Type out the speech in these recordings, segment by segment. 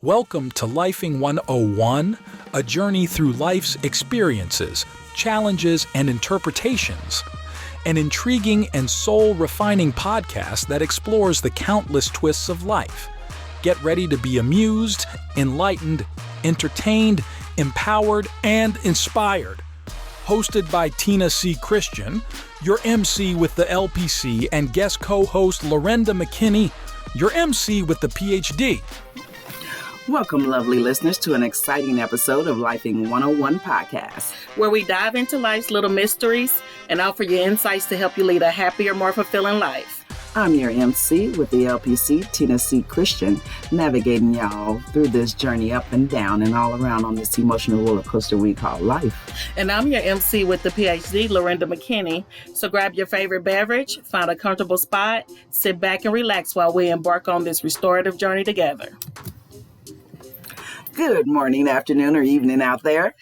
Welcome to Lifing 101, a journey through life's experiences, challenges, and interpretations. An intriguing and soul-refining podcast that explores the countless twists of life. Get ready to be amused, enlightened, entertained, empowered, and inspired. Hosted by Tina C. Christian, your MC with the LPC, and guest co-host Lorenda McKinney, your MC with the PhD. Welcome, lovely listeners, to an exciting episode of Lifing 101 podcast, where we dive into life's little mysteries and offer you insights to help you lead a happier, more fulfilling life. I'm your MC with the LPC, Tina C. Christian, navigating y'all through this journey up and down and all around on this emotional roller coaster we call life. And I'm your MC with the PhD, Lorenda McKinney. So grab your favorite beverage, find a comfortable spot, sit back and relax while we embark on this restorative journey together. Good morning, afternoon, or evening out there.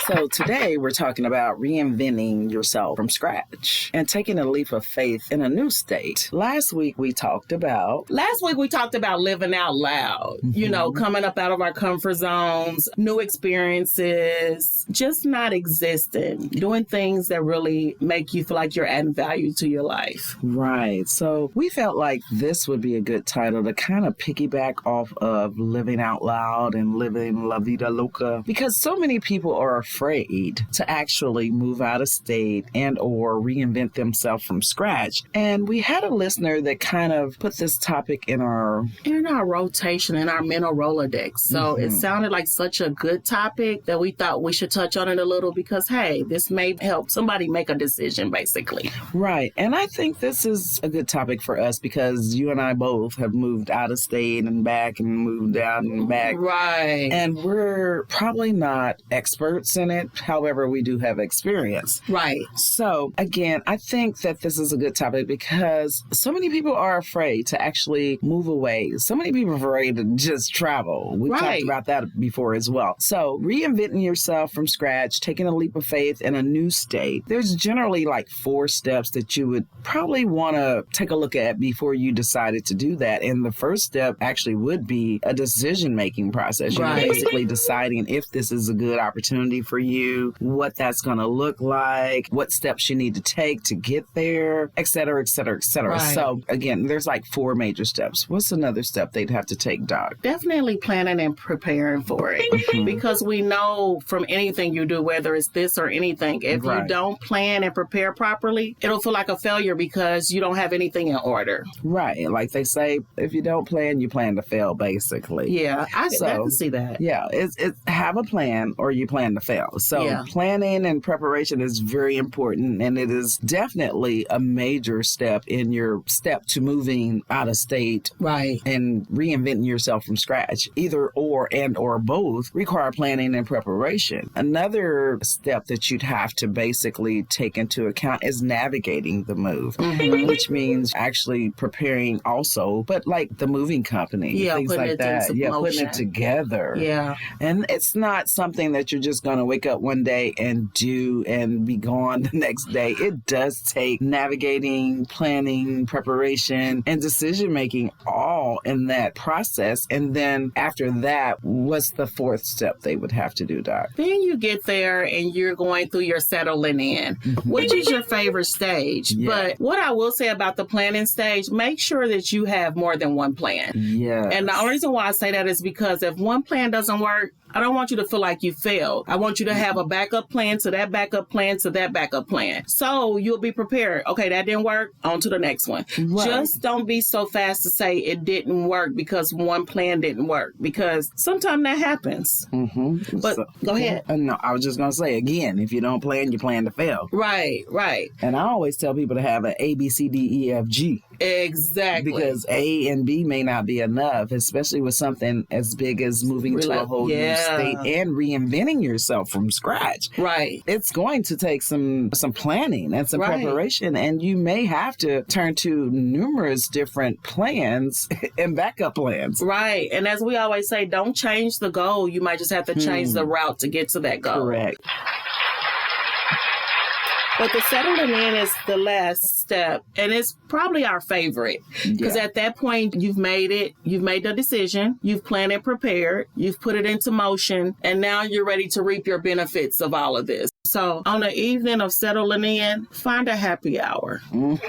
So today we're talking about reinventing yourself from scratch and taking a leap of faith in a new state. Last week we talked about living out loud, coming up out of our comfort zones, new experiences, just not existing, doing things that really make you feel like you're adding value to your life. Right. So we felt like this would be a good title to kind of piggyback off of living out loud and living la vida loca, because so many people are afraid to actually move out of state and or reinvent themselves from scratch. And we had a listener that kind of put this topic in our rotation, in our mental Rolodex. So It sounded like such a good topic that we thought we should touch on it a little because, hey, this may help somebody make a decision, basically. Right. And I think this is a good topic for us because you and I both have moved out of state and back and moved out and back. Right. And we're probably not experts in it. However, we do have experience. Right. So again, I think that this is a good topic because so many people are afraid to actually move away. So many people are afraid to just travel. We've talked about that before as well. So reinventing yourself from scratch, taking a leap of faith in a new state. There's generally like 4 steps that you would probably want to take a look at before you decided to do that. And the first step actually would be a decision-making process. You're basically deciding if this is a good opportunity for you, what that's going to look like, what steps you need to take to get there, et cetera, et cetera, et cetera. Right. So again, there's like 4 major steps. What's another step they'd have to take, Doc? Definitely planning and preparing for it because we know from anything you do, whether it's this or anything, if you don't plan and prepare properly, it'll feel like a failure because you don't have anything in order. Right. Like they say, if you don't plan, you plan to fail, basically. Yeah, I can see that. Yeah, it's have a plan or you plan to fail. So planning and preparation is very important, and it is definitely a major step in your step to moving out of state and reinventing yourself from scratch. Either or and or both require planning and preparation. Another step that you'd have to basically take into account is navigating the move, which means actually preparing also, but like the moving company, things like that. Putting it together. Yeah. And it's not something that you're just going to wake up one day and do and be gone the next day. It does take navigating, planning, preparation, and decision-making all in that process. And then after that, what's the 4th step they would have to do, Doc? Then you get there and you're going through your settling in, which is your favorite stage. Yeah. But what I will say about the planning stage, make sure that you have more than one plan. Yeah. And the only reason why I say that is because if one plan doesn't work, I don't want you to feel like you failed. I want you to have a backup plan to that backup plan to that backup plan. So you'll be prepared. Okay, that didn't work. On to the next one. Right. Just don't be so fast to say it didn't work because one plan didn't work, because sometimes that happens. But go ahead. No, I was just going to say, again, if you don't plan, you plan to fail. Right. And I always tell people to have an A, B, C, D, E, F, G. Exactly. Because A and B may not be enough, especially with something as big as moving to a whole new state and reinventing yourself from scratch. Right. It's going to take some planning and some preparation, and you may have to turn to numerous different plans and backup plans. Right. And as we always say, don't change the goal. You might just have to change the route to get to that goal. Correct. But the settling in is the last step, and it's probably our favorite, because at that point you've made it, you've made the decision, you've planned and prepared, you've put it into motion, and now you're ready to reap your benefits of all of this. So on the evening of settling in, find a happy hour. You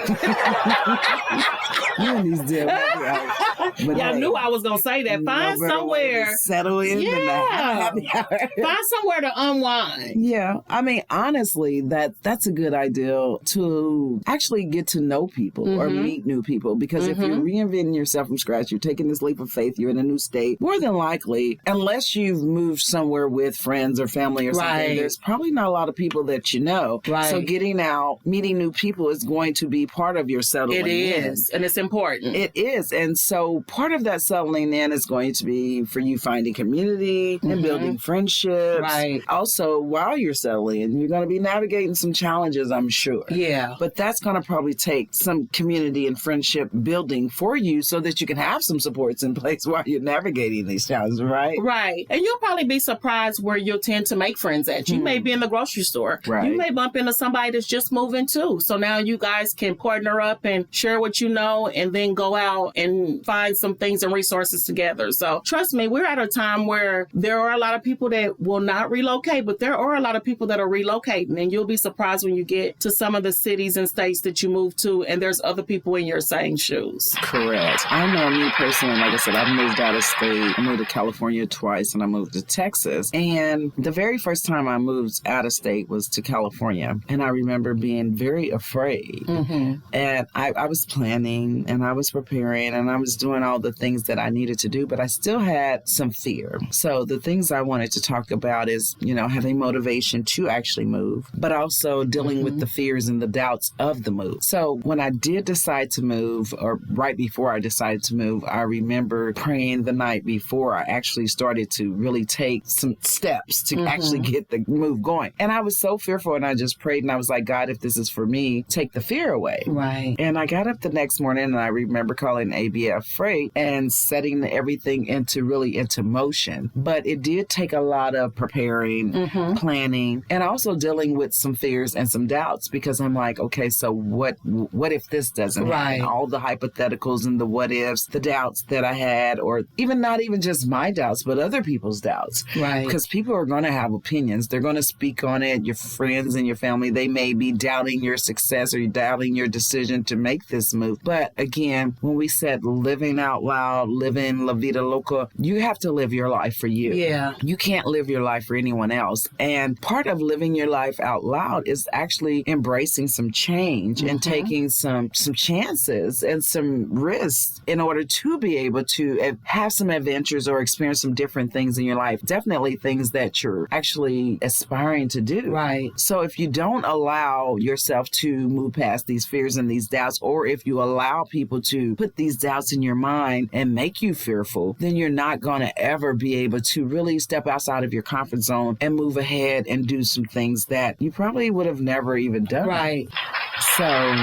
and these damn happy hours. But I knew I was going to say that. Find somewhere. Settle in. Happy hour. Find somewhere to unwind. Yeah. I mean, honestly, that's a good idea to actually get to know people or meet new people. Because if you're reinventing yourself from scratch, you're taking this leap of faith, you're in a new state, more than likely, unless you've moved somewhere with friends or family or something, there's probably not a lot of people that you know. Right. So getting out, meeting new people is going to be part of your settling in. It is. And it's important. It is. And so part of that settling in is going to be for you finding community and building friendships. Right. Also, while you're settling in, you're going to be navigating some challenges, I'm sure. Yeah. But that's going to probably take some community and friendship building for you so that you can have some supports in place while you're navigating these challenges, right? Right. And you'll probably be surprised where you'll tend to make friends at. You may be in the grocery store. Right. You may bump into somebody that's just moving too. So now you guys can partner up and share what you know and then go out and find some things and resources together. So trust me, we're at a time where there are a lot of people that will not relocate, but there are a lot of people that are relocating, and you'll be surprised when you get to some of the cities and states that you move to, and there's other people in your same shoes. Correct. I know me personally, like I said, I've moved out of state. I moved to California twice and I moved to Texas. And the very first time I moved out of state was to California. And I remember being very afraid. And I was planning and I was preparing and I was doing all the things that I needed to do, but I still had some fear. So the things I wanted to talk about is, having motivation to actually move, but also dealing with the fears and the doubts of the move. So when I did decide to move, or right before I decided to move, I remember praying the night before I actually started to really take some steps to actually get the move going. And I was so fearful, and I just prayed and I was like, God, if this is for me, take the fear away. Right. And I got up the next morning and I remember calling ABF Freight and setting everything into motion. But it did take a lot of preparing, planning, and also dealing with some fears and some doubts, because I'm like, okay, so what if this doesn't happen? All the hypotheticals and the what ifs, the doubts that I had, or even not even just my doubts, but other people's doubts. Right. Because people are going to have opinions. They're going to speak on it. Your friends and your family, they may be doubting your success or doubting your decision to make this move. But again, when we said living out loud, living la vida loca, you have to live your life for you. Yeah. You can't live your life for anyone else. And part of living your life out loud is actually embracing some change and taking some chances and some risks in order to be able to have some adventures or experience some different things in your life. Definitely things that you're actually aspiring to do. Right. So if you don't allow yourself to move past these fears and these doubts, or if you allow people to put these doubts in your mind and make you fearful, then you're not going to ever be able to really step outside of your comfort zone and move ahead and do some things that you probably would have never even done. Right. So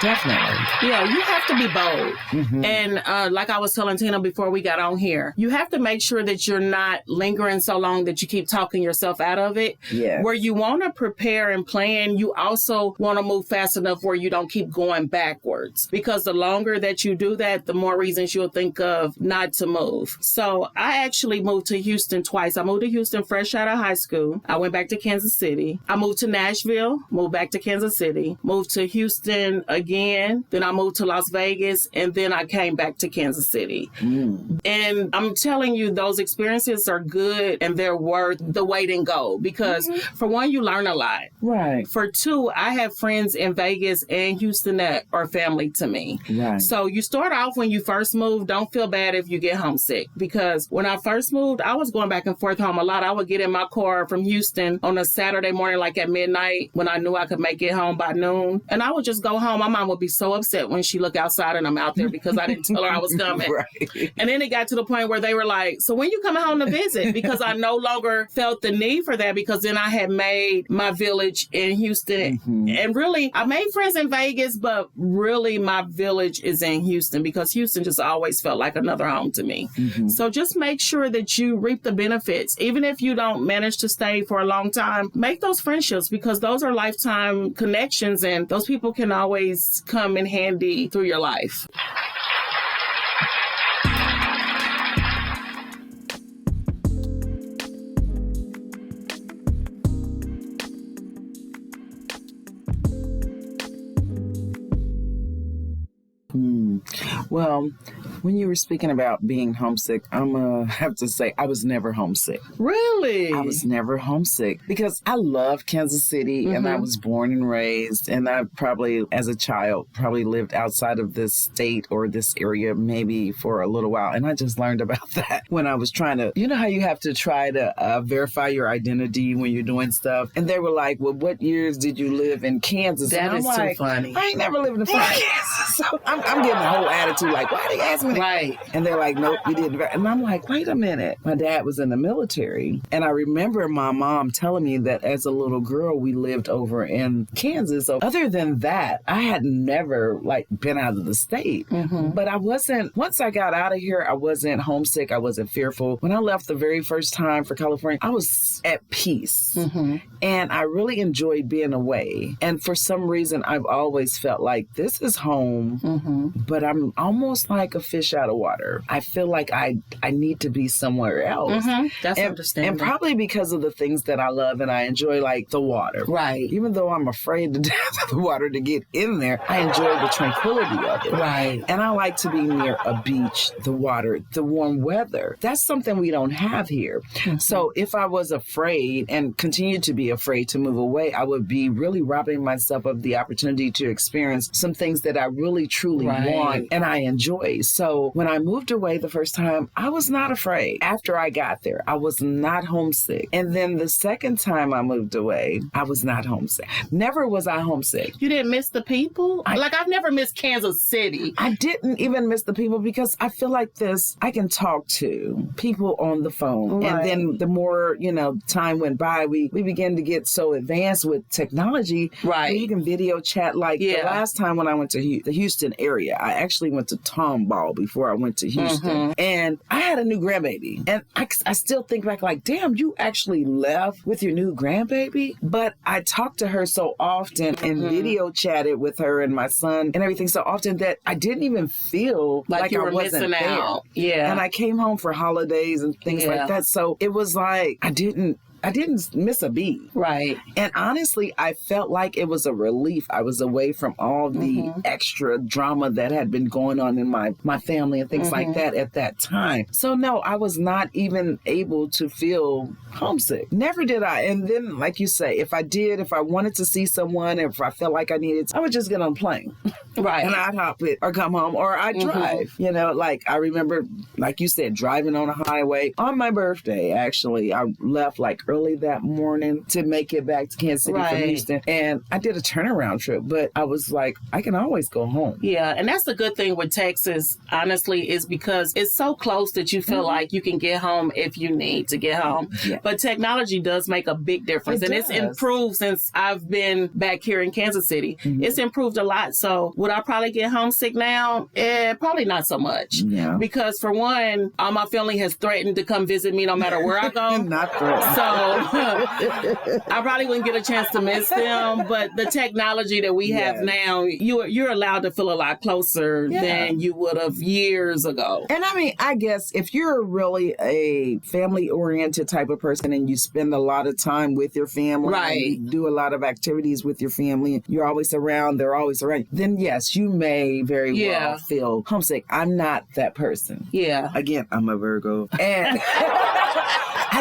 definitely. Yeah, you have to be bold. And like I was telling Tina before we got on here, you have to make sure that you're not lingering so long that you keep talking yourself out of it. Yeah. Where you want to prepare and plan, you also want to move fast enough where you don't keep going backwards. Because the longer that you do that, the more reasons you'll think of not to move. So I actually moved to Houston twice. I moved to Houston fresh out of high school. I went back to Kansas City. I moved to Nashville, moved back to Kansas City, moved to Houston again. Then I moved to Las Vegas, and then I came back to Kansas City. And I'm telling you, those experiences are good and they're worth the wait and go, because for one, you learn a lot. Right. For two, I have friends in Vegas and Houston that are family to me. Right. So you start off when you first move, don't feel bad if you get homesick, because when I first moved, I was going back and forth home a lot. I would get in my car from Houston on a Saturday morning, like at midnight, when I knew I could make it home by noon. And I would just go home. My mom would be so upset when she looked outside and I'm out there because I didn't tell her I was coming. Right. And then it got to the point where they were like, so when you coming home to visit? Because I no longer felt the need for that, because then I had made my village in Houston. And really, I made friends in Vegas, but really my village is in Houston, because Houston just always felt like another home to me. So just make sure that you reap the benefits. Even if you don't manage to stay for a long time, make those friendships, because those are lifetime connections and those people can always come in handy through your life. Well, when you were speaking about being homesick, I'm going to have to say I was never homesick. Really? I was never homesick because I love Kansas City and I was born and raised, and I probably, as a child, probably lived outside of this state or this area maybe for a little while. And I just learned about that when I was trying to, you know how you have to try to verify your identity when you're doing stuff? And they were like, well, what years did you live in Kansas? That is like, too funny. I ain't never lived in Kansas. So I'm getting the whole attitude like, why they ask me that? Right. And they're like, nope, you didn't. And I'm like, wait a minute. My dad was in the military. And I remember my mom telling me that as a little girl, we lived over in Kansas. So other than that, I had never been out of the state. But I wasn't, once I got out of here, I wasn't homesick. I wasn't fearful. When I left the very first time for California, I was at peace. And I really enjoyed being away. And for some reason, I've always felt like this is home, but I'm almost like a fish out of water. I feel like I need to be somewhere else. That's understandable. And probably because of the things that I love and I enjoy, like the water. Right. Even though I'm afraid to death of the water to get in there, I enjoy the tranquility of it. Right. And I like to be near a beach, the water, the warm weather. That's something we don't have here. So if I was afraid and continue to be afraid to move away, I would be really robbing myself of the opportunity to experience some things that I really truly want and I enjoy. So when I moved away the first time, I was not afraid. After I got there, I was not homesick. And then the second time I moved away, I was not homesick. Never was I homesick. You didn't miss the people? I've never missed Kansas City. I didn't even miss the people because I feel like I can talk to people on the phone. And then the more, time went by, we began to get so advanced with technology. Right. You can video chat. The last time when I went to the Houston area, I actually went to Tomball before I went to Houston. And I had a new grandbaby. And I still think back damn, you actually left with your new grandbaby? But I talked to her so often and video chatted with her and my son and everything so often that I didn't even feel like you I were wasn't missing there. out. Yeah. And I came home for holidays and things like that. So it was like I didn't miss a beat. Right. And honestly, I felt like it was a relief. I was away from all the extra drama that had been going on in my family and things like that at that time. So no, I was not even able to feel homesick. Never did I. And then, like you say, if I wanted to see someone, if I felt like I needed, I would just get on a plane. Right. And I'd hop it or come home or I'd drive. I remember, like you said, driving on a highway. On my birthday, actually, I left early that morning to make it back to Kansas City from Houston. And I did a turnaround trip, but I was like, I can always go home. Yeah, and that's the good thing with Texas, honestly, is because it's so close that you feel like you can get home if you need to get home. Yeah. But technology does make a big difference. It's improved since I've been back here in Kansas City. It's improved a lot. So would I probably get homesick now? Probably not so much. Yeah. Because for one, all my family has threatened to come visit me no matter where I go. Not threatened. So I probably wouldn't get a chance to miss them, but the technology that we have now, you're allowed to feel a lot closer than you would have years ago. And I mean, I guess if you're really a family-oriented type of person and you spend a lot of time with your family, and you do a lot of activities with your family, you're always around, they're always around, then yes, you may very well feel homesick. I'm not that person. Yeah. Again, I'm a Virgo. And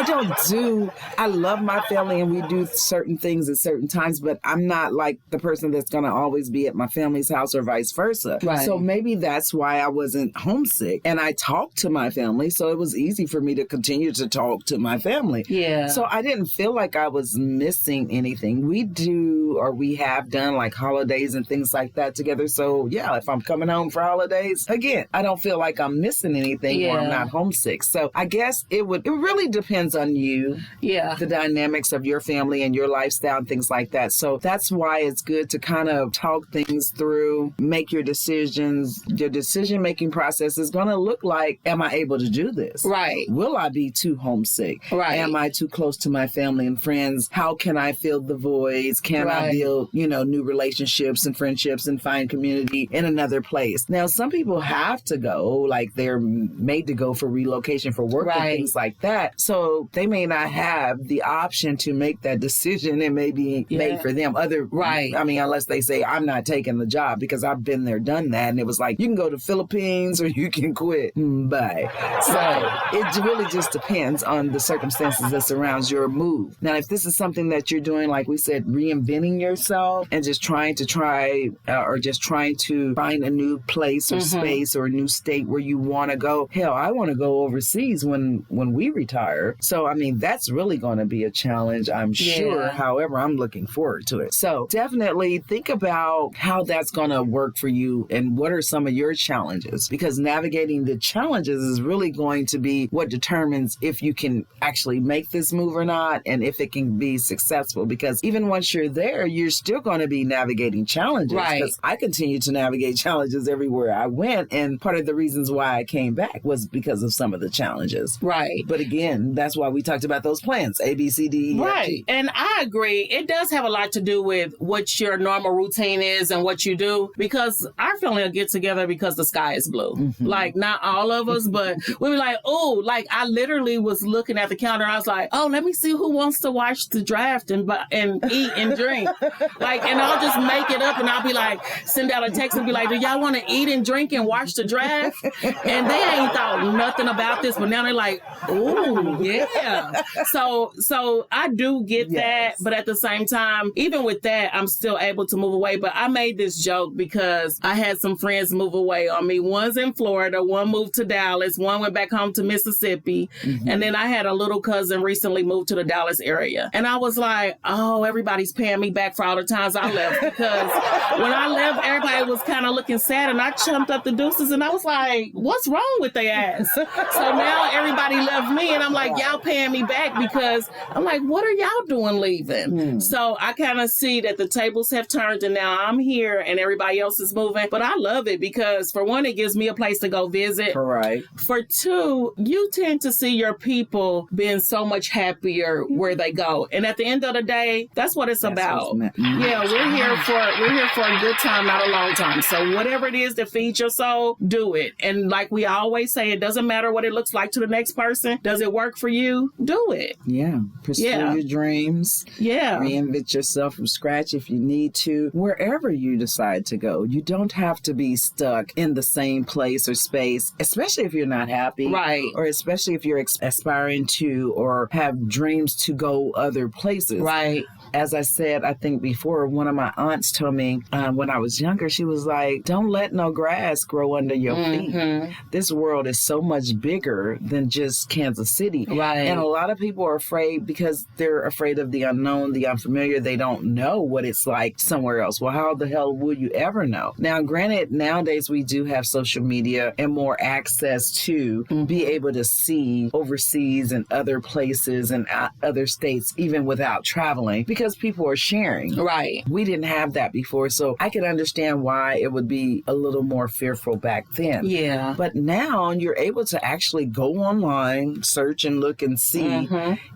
I love my family and we do certain things at certain times, but I'm not like the person that's going to always be at my family's house or vice versa. Right. So maybe that's why I wasn't homesick. And I talked to my family, so it was easy for me to continue to talk to my family. Yeah. So I didn't feel like I was missing anything. We have done like holidays and things like that together. So yeah, if I'm coming home for holidays, again, I don't feel like I'm missing anything or I'm not homesick. So I guess it really depends on you. Yeah. The dynamics of your family and your lifestyle and things like that. So that's why it's good to kind of talk things through, make your decisions. Your decision-making process is going to look like, am I able to do this? Right. Will I be too homesick? Right. Am I too close to my family and friends? How can I fill the voids? Can I build, new relationships and friendships and find community in another place? Now, some people have to go, like they're made to go for relocation for work and things like that. So they may not have the option to make that decision. It may be made for them. Unless they say, I'm not taking the job, because I've been there, done that. And it was like, you can go to Philippines or you can quit. Bye. So it really just depends on the circumstances that surrounds your move. Now, if this is something that you're doing, like we said, reinventing yourself and just trying to find a new place or space or a new state where you want to go. Hell, I want to go overseas when we retire. So, that's really going to be a challenge, I'm sure. However, I'm looking forward to it. So definitely think about how that's going to work for you and what are some of your challenges, because navigating the challenges is really going to be what determines if you can actually make this move or not, and if it can be successful. Because even once you're there, you're still going to be navigating challenges. Right. Because I continue to navigate challenges everywhere I went, and part of the reasons why I came back was because of some of the challenges. Right. But again, that's why we talked about those plans, A, B, C, D, E, F, G. And I agree. It does have a lot to do with what your normal routine is and what you do, because our family will get together because the sky is blue. Like, not all of us, but we were like, oh, like I literally was looking at the calendar. I was like, oh, let me see who wants to watch the draft and eat and drink. Like, and I'll just make it up and I'll be like, send out a text and be like, do y'all want to eat and drink and watch the draft? And they ain't thought nothing about this, but now they're like, ooh, yeah. So I do get that, but at the same time, even with that, I'm still able to move away. But I made this joke because I had some friends move away on me. One's in Florida, one moved to Dallas, one went back home to Mississippi. And then I had a little cousin recently moved to the Dallas area. And I was like, oh, everybody's paying me back for all the times I left. Because when I left, everybody was kind of looking sad, and I chumped up the deuces and I was like, what's wrong with their ass? So now everybody left me, and I'm like, y'all paying me back, because I'm like, what are y'all doing leaving? So I kind of see that the tables have turned, and now I'm here and everybody else is moving. But I love it because, for one, it gives me a place to go visit. Right. For two, you tend to see your people being so much happier where they go. And at the end of the day, that's what it's about. Yeah, we're here for a good time, not a long time. So whatever it is that feeds your soul, do it. And like we always say, it doesn't matter what it looks like to the next person. Does it work for you? Do it. Yeah. Pursue your dreams. Yeah. Reinvent yourself from scratch if you need to. Wherever you decide to go, you don't have to be stuck in the same place or space, especially if you're not happy. Right. Or especially if you're aspiring to or have dreams to go other places. Right. As I said, I think before, one of my aunts told me when I was younger, she was like, don't let no grass grow under your feet. This world is so much bigger than just Kansas City. Right. And a lot of people are afraid because they're afraid of the unknown, the unfamiliar. They don't know what it's like somewhere else. Well, how the hell would you ever know? Now, granted, nowadays we do have social media and more access to be able to see overseas and other places and other states, even without traveling, because people are sharing. Right. We didn't have that before, so I could understand why it would be a little more fearful back then. Yeah. But now you're able to actually go online, search and look and see,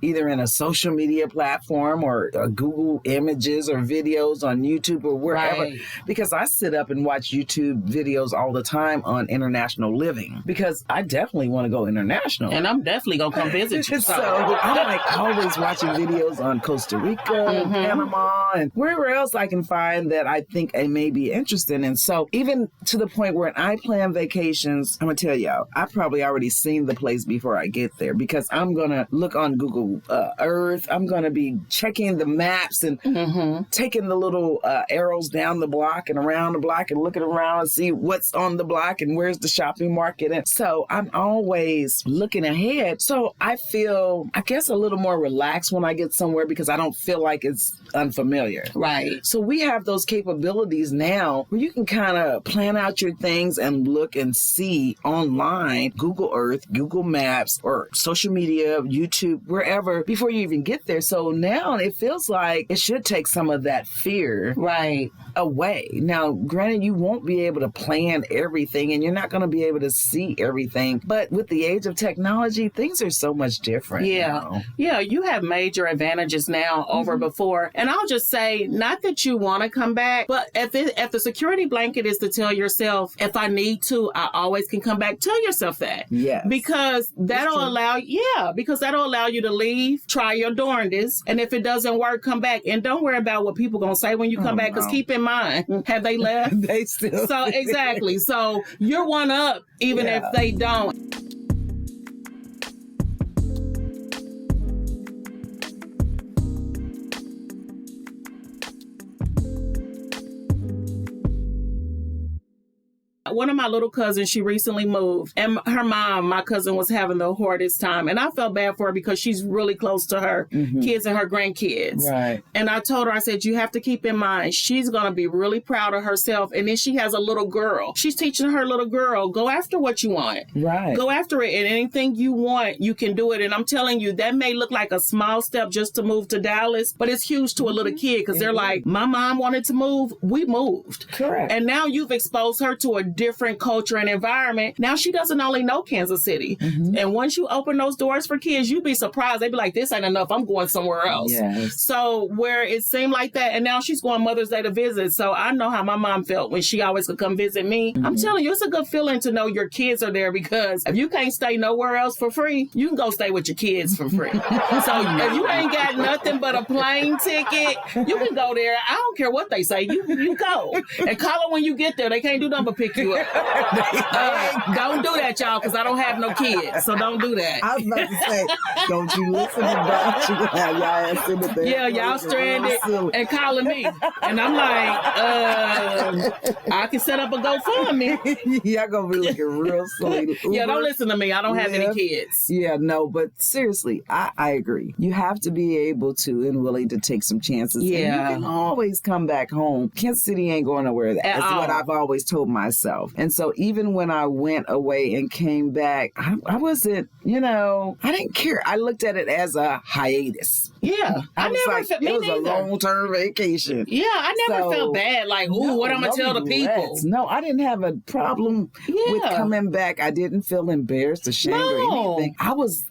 either in a social media platform or Google images or videos on YouTube or wherever. Right. Because I sit up and watch YouTube videos all the time on international living, because I definitely want to go international. And I'm definitely going to come visit you. So I'm like always watching videos on Costa Rica, Panama, and wherever else I can find that I think I may be interested in. So even to the point where I plan vacations, I'm going to tell y'all, I probably already seen the place before I get there because I'm going to look on Google Earth. I'm going to be checking the maps and taking the little arrows down the block and around the block and looking around and see what's on the block and where's the shopping market. And so I'm always looking ahead. So I feel, I guess, a little more relaxed when I get somewhere because I don't feel like it's unfamiliar. Right. So we have those capabilities now where you can kind of plan out your things and look and see online, Google Earth, Google Maps, or social media, YouTube, wherever, before you even get there. So now it feels like it should take some of that fear away. Now, granted, you won't be able to plan everything and you're not going to be able to see everything. But with the age of technology, things are so much different. Now. Yeah, you have major advantages now over before. And I'll just say, not that you want to come back, but if the security blanket is to tell yourself, if I need to, I always can come back, tell yourself that. Yes. Because that'll allow you to leave, try your darndest, and if it doesn't work, come back. And don't worry about what people going to say when you come back, because keep in mind, have they left? They still. So, exactly. So, you're one up, even if they don't. One of my little cousins, she recently moved, and her mom, my cousin, was having the hardest time. And I felt bad for her because she's really close to her kids and her grandkids. Right. And I told her, I said, you have to keep in mind, she's going to be really proud of herself. And then she has a little girl. She's teaching her little girl, go after what you want. Right. Go after it. And anything you want, you can do it. And I'm telling you, that may look like a small step just to move to Dallas, but it's huge to a little kid because they're like, my mom wanted to move. We moved. Correct. And now you've exposed her to a different culture and environment. Now she doesn't only know Kansas City. And once you open those doors for kids, you'd be surprised. They'd be like, this ain't enough. I'm going somewhere else. Yes. So where it seemed like that, and now she's going Mother's Day to visit. So I know how my mom felt when she always could come visit me. I'm telling you, it's a good feeling to know your kids are there, because if you can't stay nowhere else for free, you can go stay with your kids for free. So if you ain't got nothing but a plane ticket, you can go there. I don't care what they say. You go. And call them when you get there. They can't do nothing but pick you up. Don't do that, y'all, because I don't have no kids. So don't do that. I was about to say, don't you listen to that. You gonna have y'all ass in there. Yeah, y'all stranded and calling me. And I'm like, I can set up a GoFundMe. Y'all gonna be looking real silly. Yeah, don't listen to me. I don't have any kids. Yeah, no, but seriously, I agree. You have to be able to and willing to take some chances. Yeah. And you can always come back home. Kansas City ain't going nowhere. That's what I've always told myself. And so even when I went away and came back, I wasn't, I didn't care. I looked at it as a hiatus. Yeah. I never felt it was a long-term vacation. Yeah, I never felt bad. Like, what I'm going to tell the people? No, I didn't have a problem with coming back. I didn't feel embarrassed, ashamed, or anything. I was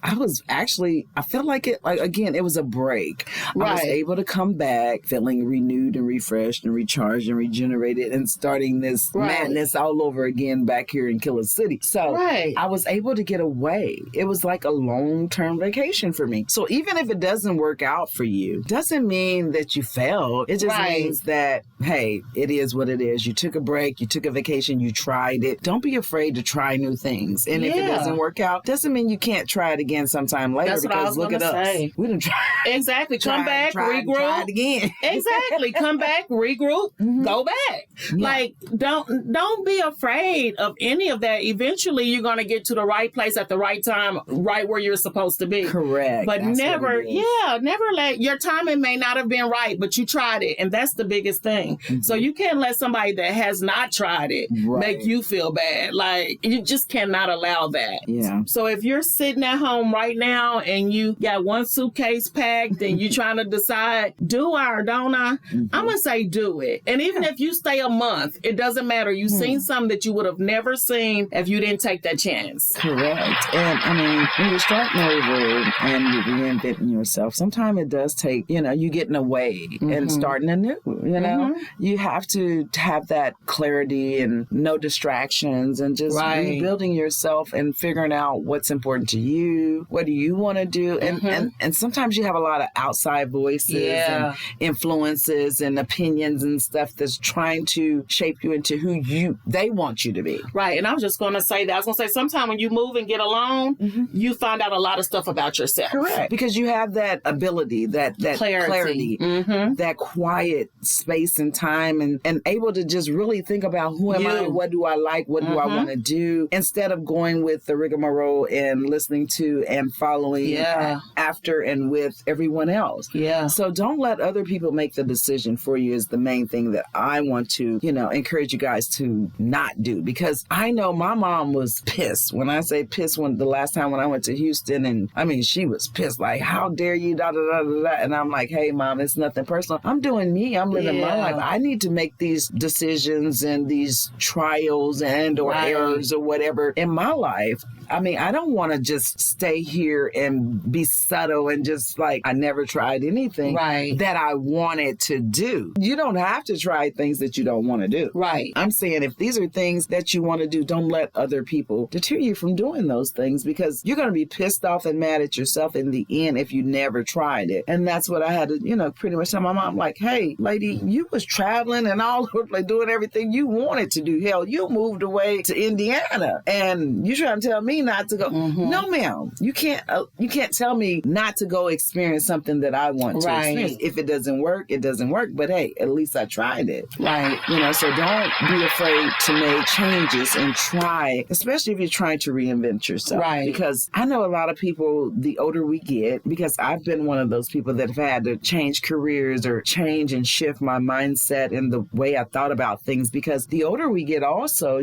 actually, I felt like it, again, it was a break. Right. I was able to come back feeling renewed and refreshed and recharged and regenerated and starting this madness all over again back here in Killer City. So I was able to get away. It was like a long-term vacation for me. So even if it doesn't work out for you, doesn't mean that you failed. It just means that, hey, it is what it is. You took a break, you took a vacation, you tried it. Don't be afraid to try new things. And if it doesn't work out, doesn't mean you can't try it again sometime later. That's because look at us. We didn't try. Exactly. Come back, regroup. Try it again. Exactly. Come back, regroup, go back. Yeah. Like, don't be afraid of any of that. Eventually, you're going to get to the right place at the right time, right where you're supposed to be. Correct. But never let your timing may not have been right, but you tried it. And that's the biggest thing. So you can't let somebody that has not tried it make you feel bad. Like, you just cannot allow that. Yeah. So if you're sitting at home right now and you got one suitcase packed and you're trying to decide, do I or don't I? I'm going to say do it. And even if you stay a month. It doesn't matter. You've seen something that you would have never seen if you didn't take that chance. Correct. And I mean, when you're starting over and you're reinventing yourself, sometimes it does take, you getting away and starting anew, You have to have that clarity and no distractions and just rebuilding yourself and figuring out what's important to you. What do you want to do? And sometimes you have a lot of outside voices and influences and opinions and stuff that's trying to shape you into who they want you to be. Right. And I was just going to say that. I was going to say, sometimes when you move and get alone, you find out a lot of stuff about yourself. Correct. Because you have that ability, that clarity, that quiet space and time and able to just really think about who am I, what do I like, what do I want to do, instead of going with the rigmarole and listening to and following after and with everyone else. Yeah. So don't let other people make the decision for you is the main thing that I want to, encourage you guys to not do. Because I know my mom was pissed. When I say pissed, the last time when I went to Houston, and I mean, she was pissed, like, how dare you, da, da, da, da, da. And I'm like, hey, Mom, it's nothing personal. I'm doing me. I'm living my life. I need to make these decisions and these trials or errors or whatever in my life. I mean, I don't want to just stay here and be subtle and just like, I never tried anything that I wanted to do. You don't have to try things that you don't want to do. Right. I'm saying if these are things that you want to do, don't let other people deter you from doing those things, because you're going to be pissed off and mad at yourself in the end if you never tried it. And that's what I had to, pretty much tell my mom, like, hey, lady, you was traveling and all like doing everything you wanted to do. Hell, you moved away to Indiana and you trying to tell me not to go. No, ma'am, you can't tell me not to go experience something that I want to experience. If it doesn't work, it doesn't work. But hey, at least I tried it. Right. So don't be afraid to make changes and try, especially if you're trying to reinvent yourself. Right. Because I know a lot of people, the older we get, because I've been one of those people that have had to change careers or change and shift my mindset and the way I thought about things, because the older we get also,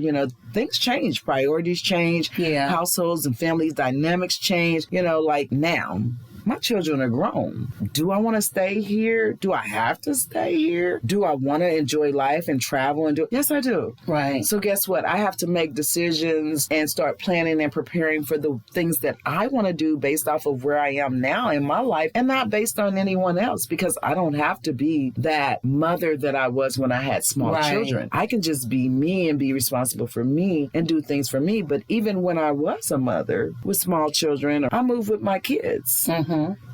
things change, priorities change, households and families dynamics change, like now. My children are grown. Do I want to stay here? Do I have to stay here? Do I want to enjoy life and travel and do? Yes, I do. Right. So guess what? I have to make decisions and start planning and preparing for the things that I want to do based off of where I am now in my life and not based on anyone else, because I don't have to be that mother that I was when I had small children. I can just be me and be responsible for me and do things for me. But even when I was a mother with small children, I moved with my kids.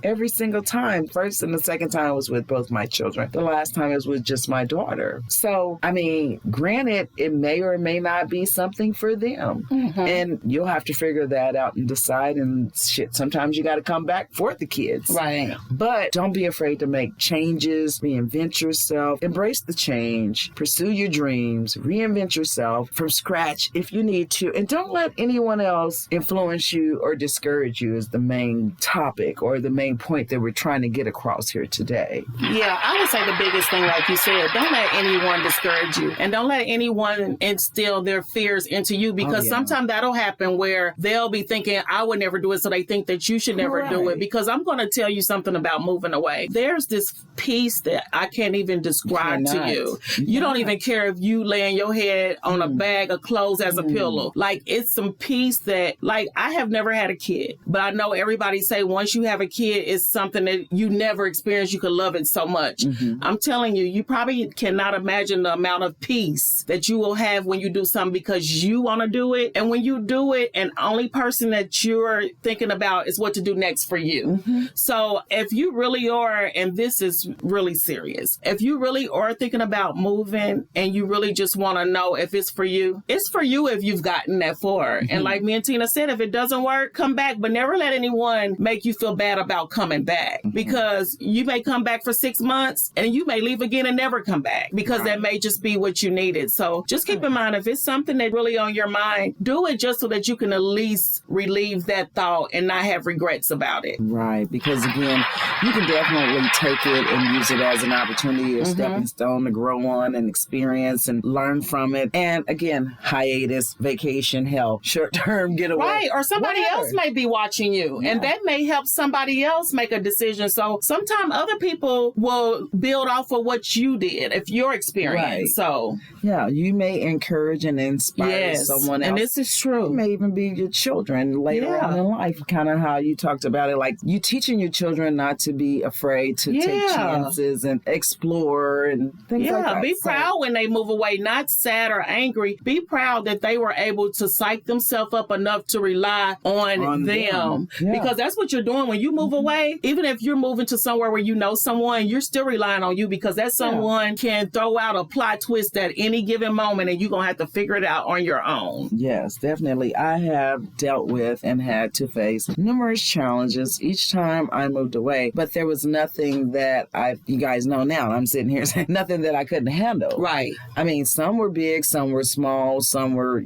Every single time. First and the second time I was with both my children. The last time it was with just my daughter. So, I mean, granted, it may or may not be something for them. And you'll have to figure that out and decide. And shit, sometimes you got to come back for the kids. Right. But don't be afraid to make changes, reinvent yourself, embrace the change, pursue your dreams, reinvent yourself from scratch if you need to. And don't let anyone else influence you or discourage you is the main topic or the main point that we're trying to get across here today. Yeah, I would say the biggest thing, like you said, don't let anyone discourage you and don't let anyone instill their fears into you, because sometimes that'll happen where they'll be thinking, I would never do it, so they think that you should never do it. Because I'm going to tell you something about moving away. There's this peace that I can't even describe to you. You don't even care if you laying your head on a bag of clothes as a pillow. Like, it's some peace that, like, I have never had a kid, but I know everybody say once you have a kid, it's something that you never experienced. You could love it so much. I'm telling you, you probably cannot imagine the amount of peace that you will have when you do something because you want to do it. And when you do it, and only person that you're thinking about is what to do next for you. So if you really are, and this is really serious, if you really are thinking about moving and you really just want to know if it's for you if you've gotten that far. And like me and Tina said, if it doesn't work, come back, but never let anyone make you feel bad about coming back, because you may come back for 6 months and you may leave again and never come back, because that may just be what you needed. So just keep in mind, if it's something that really on your mind, do it just so that you can at least relieve that thought and not have regrets about it. Right. Because again, you can definitely take it and use it as an opportunity or stepping stone to grow on and experience and learn from it. And again, hiatus, vacation, hell, short-term getaway. Right. Or somebody else may be watching you and that may help somebody somebody else make a decision. So sometimes other people will build off of what you did, if your experience. Right. So yeah, you may encourage and inspire someone else. And this is true. It may even be your children later on in life, kind of how you talked about it. Like you teaching your children not to be afraid to take chances and explore and things like that. Be proud when they move away, not sad or angry. Be proud that they were able to psych themselves up enough to rely on them. Yeah. Because that's what you're doing when you move away. Even if you're moving to somewhere where you know someone, you're still relying on you, because that someone can throw out a plot twist at any given moment and you're going to have to figure it out on your own. Yes, definitely. I have dealt with and had to face numerous challenges each time I moved away, but there was nothing that you guys know now, I'm sitting here saying nothing that I couldn't handle. Right. I mean, some were big, some were small, some were,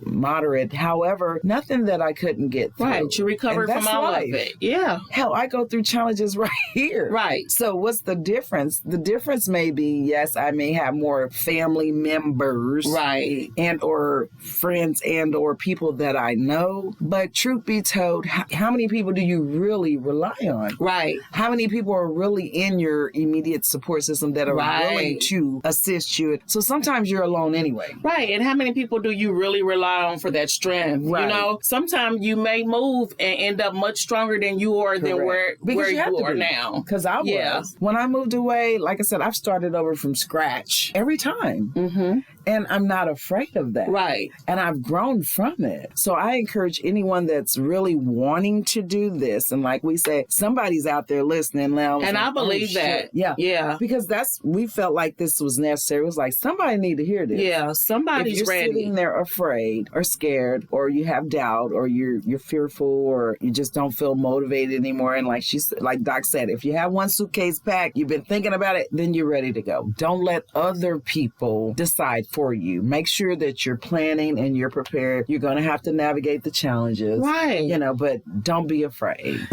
moderate. However, nothing that I couldn't get through. Right. You recovered from all of it. Yeah. Hell, I go through challenges right here. Right. So what's the difference? The difference may be, yes, I may have more family members. Right. And or friends and or people that I know. But truth be told, how many people do you really rely on? Right. How many people are really in your immediate support system that are willing to assist you? So sometimes you're alone anyway. Right. And how many people do you really rely on for that strength? Right. Sometimes you may move and end up much stronger than you are than where you are now. Because I was. When I moved away, like I said, I've started over from scratch every time. Mm-hmm. And I'm not afraid of that. Right. And I've grown from it. So I encourage anyone that's really wanting to do this. And like we said, somebody's out there listening now. And I believe that. Yeah. Yeah. Because we felt like this was necessary. It was like, somebody need to hear this. Yeah. Somebody's if you're ready. Sitting there afraid or scared, or you have doubt, or you're fearful, or you just don't feel motivated anymore. And like Doc said, if you have one suitcase packed, you've been thinking about it, then you're ready to go. Don't let other people decide for you. Make sure that you're planning and you're prepared. You're going to have to navigate the challenges. Right. But don't be afraid.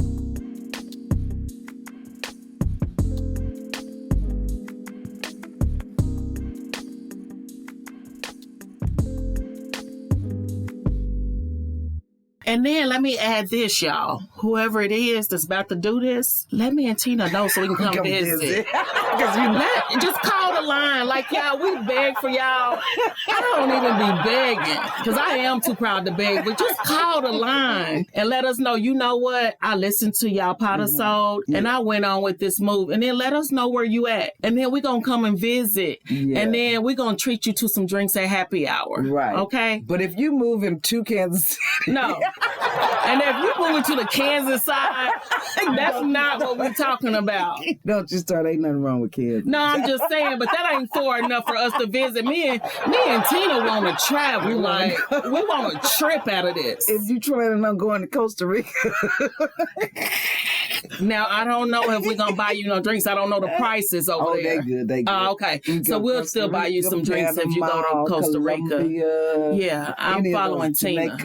And then let me add this, y'all. Whoever it is that's about to do this, let me and Tina know so we can come visit. Just call the line. Like, y'all, we beg for y'all. I don't even be begging because I am too proud to beg. But just call the line and let us know, you know what? I listened to y'all episode and I went on with this move. And then let us know where you at. And then we're going to come and visit. Yeah. And then we're going to treat you to some drinks at happy hour. Right. Okay? But if you move into Kansas City. No. And if you moving to the Kansas side, that's not what we're talking about. Don't you start. Ain't nothing wrong with kids. No, I'm just saying, but that ain't far enough for us to visit. Me and Tina want to travel. We want a trip out of this. If you planning on going to Costa Rica. Now, I don't know if we're going to buy you no drinks. I don't know the prices over there. They good. Okay. So we'll still buy you some drinks if you go to Costa Rica. Yeah, I'm following Tina.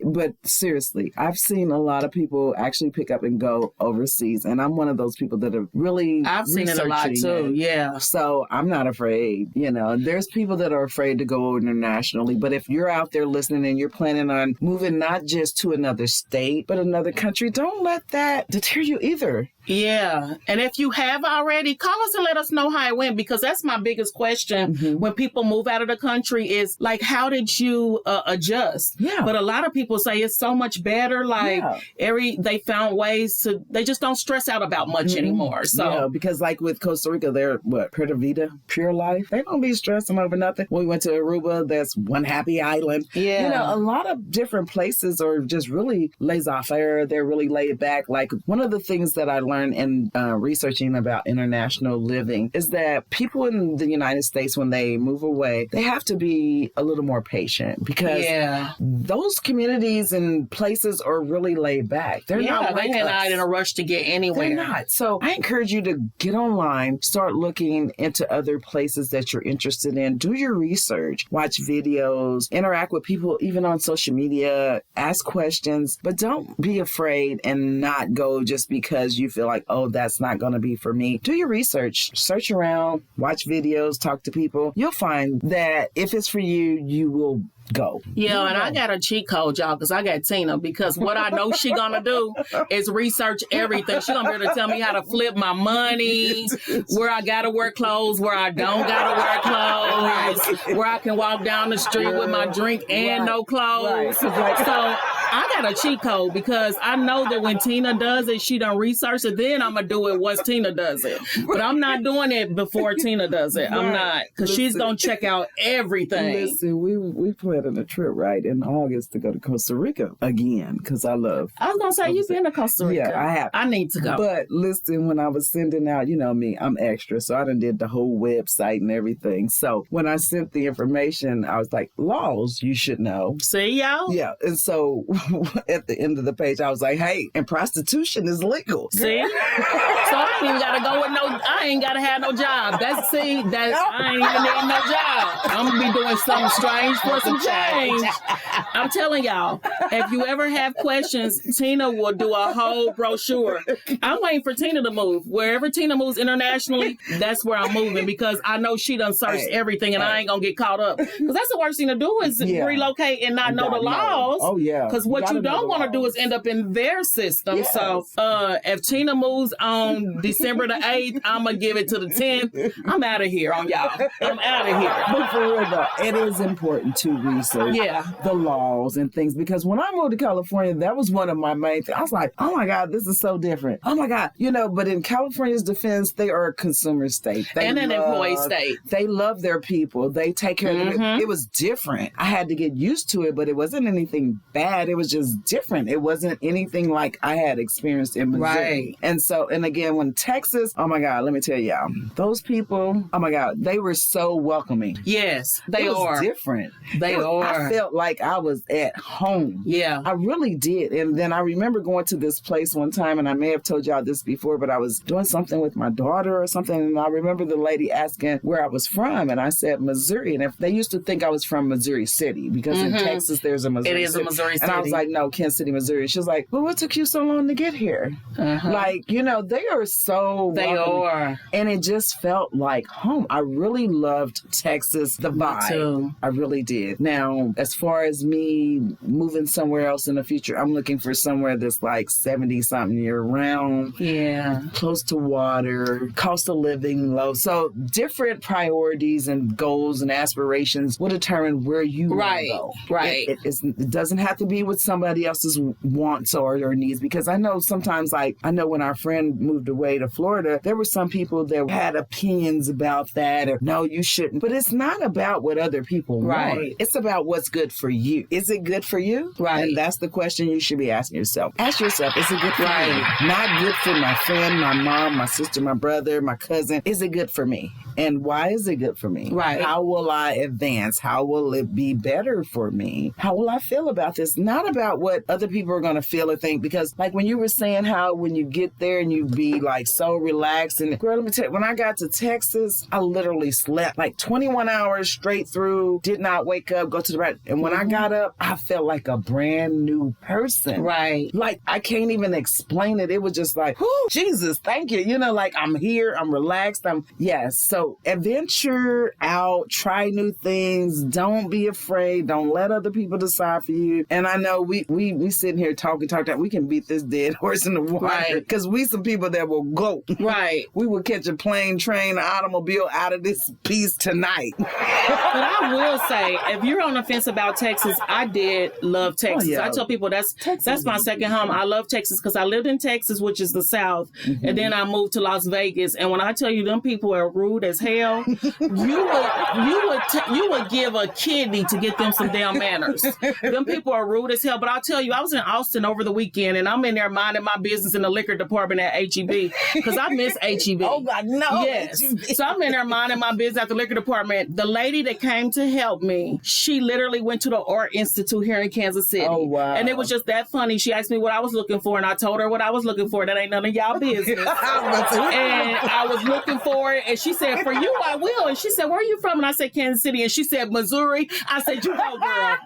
But seriously, I've seen a lot of people actually pick up and go overseas. And I'm one of those people that are really I've seen it a lot too. Yeah. So I'm not afraid. There's people that are afraid to go internationally. But if you're out there listening and you're planning on moving not just to another state, but another country, don't let that deter you either. Yeah. And if you have already, call us and let us know how it went, because that's my biggest question when people move out of the country is like, how did you adjust? Yeah. But a lot of people say it's so much better. Like they found ways to, they just don't stress out about much anymore. So because like with Costa Rica, they're Pura Vida, pure life. They don't be stressing over nothing. When we went to Aruba, that's one happy island. Yeah. A lot of different places are just really laissez-faire. They're really laid back. Like one of the things that I learned in researching about international living is that people in the United States, when they move away, they have to be a little more patient because those communities and places are really laid back. They're not like they're not in a rush to get anywhere. They're not. So I encourage you to get online, start looking into other places that you're interested in, do your research, watch videos, interact with people even on social media, ask questions, but don't be afraid and not go just because you feel like, oh, that's not going to be for me. Do your research, search around, watch videos, talk to people. You'll find that if it's for you, you will go. Yeah, and I got a cheat code, y'all, because I got Tina, because what I know she gonna do is research everything. She gonna be able to tell me how to flip my money, where I gotta wear clothes, where I don't gotta wear clothes, where I can walk down the street with my drink and no clothes. So I got a cheat code because I know that when Tina does it, she done research it, then I'm gonna do it once Tina does it. But I'm not doing it before Tina does it. I'm not, because she's gonna check out everything. Listen, we planning a trip right in August to go to Costa Rica again, because I was gonna say, you've been to Costa Rica. Yeah, I have. I need to go. But listen, when I was sending out, you know me, I'm extra, so I done did the whole website and everything. So when I sent the information, I was like, laws you should know. See, y'all? Yeah. And so at the end of the page, I was like, hey, and prostitution is legal. See? So I ain't even gotta go with I ain't gotta have no job. I ain't even need no job. I'm gonna be doing something strange for some change. I'm telling y'all, if you ever have questions, Tina will do a whole brochure. I'm waiting for Tina to move. Wherever Tina moves internationally, that's where I'm moving, because I know she done searched everything, and I ain't gonna get caught up. Because that's the worst thing to do is relocate and not know the laws. Oh, yeah. Because what you don't want to do is end up in their system. Yes. So if Tina moves on December the 8th, I'm going to give it to the 10th. I'm out of here on y'all. I'm out of here. But for real though, it is important to research the laws and things, because when I moved to California, that was one of my main things. I was like, oh my God, this is so different. Oh my God. You know, but in California's defense, they are a consumer state. And an employee state. They love their people. They take care of them. It was different. I had to get used to it, but it wasn't anything bad. It was just different. It wasn't anything like I had experienced in Missouri. Right. And so, and again, when Texas, oh my God, let me tell y'all, those people, oh my God, they were so welcoming. Yes, they are. It was different. They are. I felt like I was at home. Yeah. I really did. And then I remember going to this place one time, and I may have told y'all this before, but I was doing something with my daughter or something, and I remember the lady asking where I was from, and I said Missouri. And if they used to think I was from Missouri City, because in Texas there's a Missouri City. It is a Missouri City. And I was like, no, Kansas City, Missouri. She was like, well, what took you so long to get here? Like, you know, they are so They are. And it just felt like home. I really loved Texas, the vibe. Me too. I really did. Now, as far as me moving somewhere else in the future, I'm looking for somewhere that's like 70-something year round. Yeah. Close to water, cost of living low. So different priorities and goals and aspirations will determine where you want to go. Right. It doesn't have to be with somebody else's wants or needs, because I know sometimes, like, I know when our friend moved away to Florida, there were some people that had opinions about that, or no, you shouldn't. But it's not about what other people want. It's about what's good for you. Is it good for you? Right. And that's the question you should be asking yourself. Ask yourself, is it good for me? Not good for my friend, my mom, my sister, my brother, my cousin. Is it good for me? And why is it good for me? Right. How will I advance? How will it be better for me? How will I feel about this? Not about what other people are going to feel or think. Because like when you were saying how when you get there and you be like so relaxed. And girl, let me tell you, when I got to Texas, I literally slept like 21 hours straight through, did not wake up, go to the right. And when I got up, I felt like a brand new person. Right. Like I can't even explain it. It was just like, whoo, Jesus, thank you. You know, like I'm here, I'm relaxed. So adventure out, try new things. Don't be afraid. Don't let other people decide for you. And I know we sitting here talking, we can beat this dead horse in the water. Because we some people that will go. Right. We will catch a plane, train, automobile out of this piece tonight. But I will say, if you're on the fence about Texas, I did love Texas. I tell people that's my second home. I love Texas because I lived in Texas, which is the South, and then I moved to Las Vegas. And when I tell you them people are rude as hell, you would give a kidney to get them some damn manners. Them people are rude as hell. But I'll tell you, I was in Austin over the weekend, and I'm in there minding my business in the liquor department at HEB because I miss HEB. Oh God, no! Yes. So I'm in there minding my business at the liquor department. The lady that came to help me, she literally went to the Art Institute here in Kansas City. Oh wow! And it was just that funny. She asked me what I was looking for, and I told her what I was looking for. That ain't none of y'all business. And I was looking for it, and she said for you, I will. And she said, where are you from? And I said, Kansas City. And she said, Missouri. I said, you go, girl.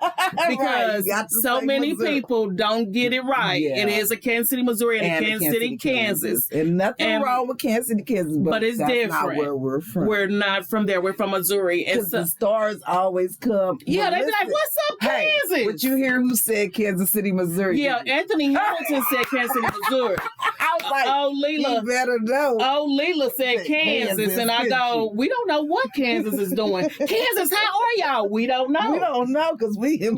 Because so many people don't get it right. Yeah. It is a Kansas City, Missouri, and a Kansas City, Kansas. And nothing wrong with Kansas City, Kansas, but it's different. Not where we're from. We're not from there. We're from Missouri. And the stars always come. Yeah, they be like, what's up, Kansas? Hey, but you hear who said Kansas City, Missouri? Yeah, Anthony Hamilton said Kansas City, Missouri. I was like, oh, Leela. You better know. Oh, Leela said Kansas. And I go, we don't know what Kansas is doing. Kansas, how are y'all? We don't know. We don't know because we in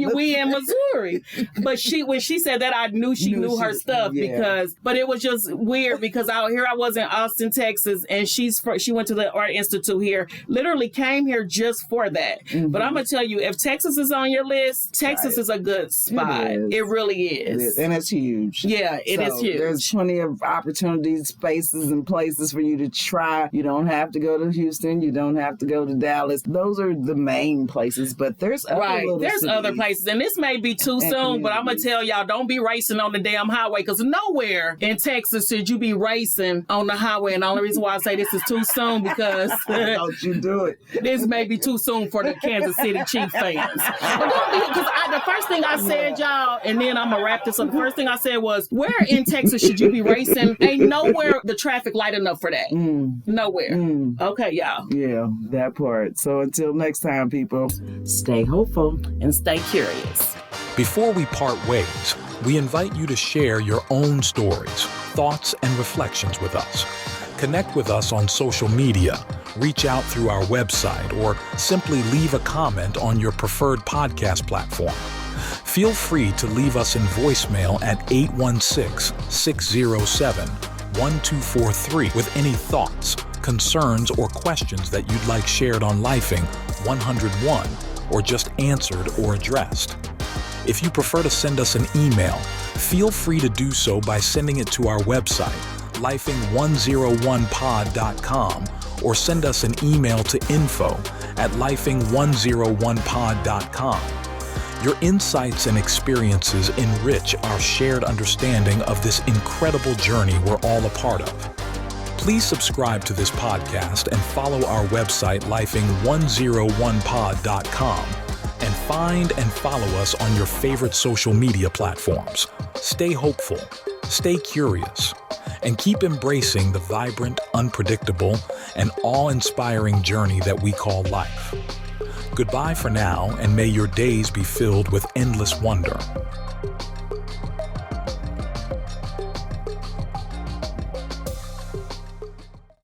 Missouri. But when she said that, I knew she knew her stuff but it was just weird because out here I was in Austin, Texas, and she went to the Art Institute here, literally came here just for that. Mm-hmm. But I'm going to tell you, if Texas is on your list, Texas is a good spot. It really is. And it's huge. Yeah, it is huge. There's plenty of opportunities, spaces, and places for you to try. You don't have to go to Houston. You don't have to go to Dallas. Those are the main places, but there's other places. And this may be too soon, but I'm going to tell y'all, don't be racing on the damn highway because nowhere in Texas should you be racing on the highway. And the only reason why I say this is too soon because don't you do it. This may be too soon for the Kansas City Chiefs fans. But don't be, because the first thing I said, y'all, and then I'm going to wrap this up. The first thing I said was, where in Texas should you be racing? Ain't nowhere the traffic light enough for that. Nowhere. Okay, y'all. Yeah, that part. So until next time, people, stay hopeful and stay curious. Before we part ways, we invite you to share your own stories, thoughts, and reflections with us. Connect with us on social media, reach out through our website, or simply leave a comment on your preferred podcast platform. Feel free to leave us in voicemail at 816-607-1243 with any thoughts, concerns, or questions that you'd like shared on Lifing 101 or just answered or addressed. If you prefer to send us an email, feel free to do so by sending it to our website, lifing101pod.com, or send us an email to info@lifing101pod.com. Your insights and experiences enrich our shared understanding of this incredible journey we're all a part of. Please subscribe to this podcast and follow our website, lifing101pod.com, and find and follow us on your favorite social media platforms. Stay hopeful, stay curious, and keep embracing the vibrant, unpredictable, and awe-inspiring journey that we call life. Goodbye for now, and may your days be filled with endless wonder.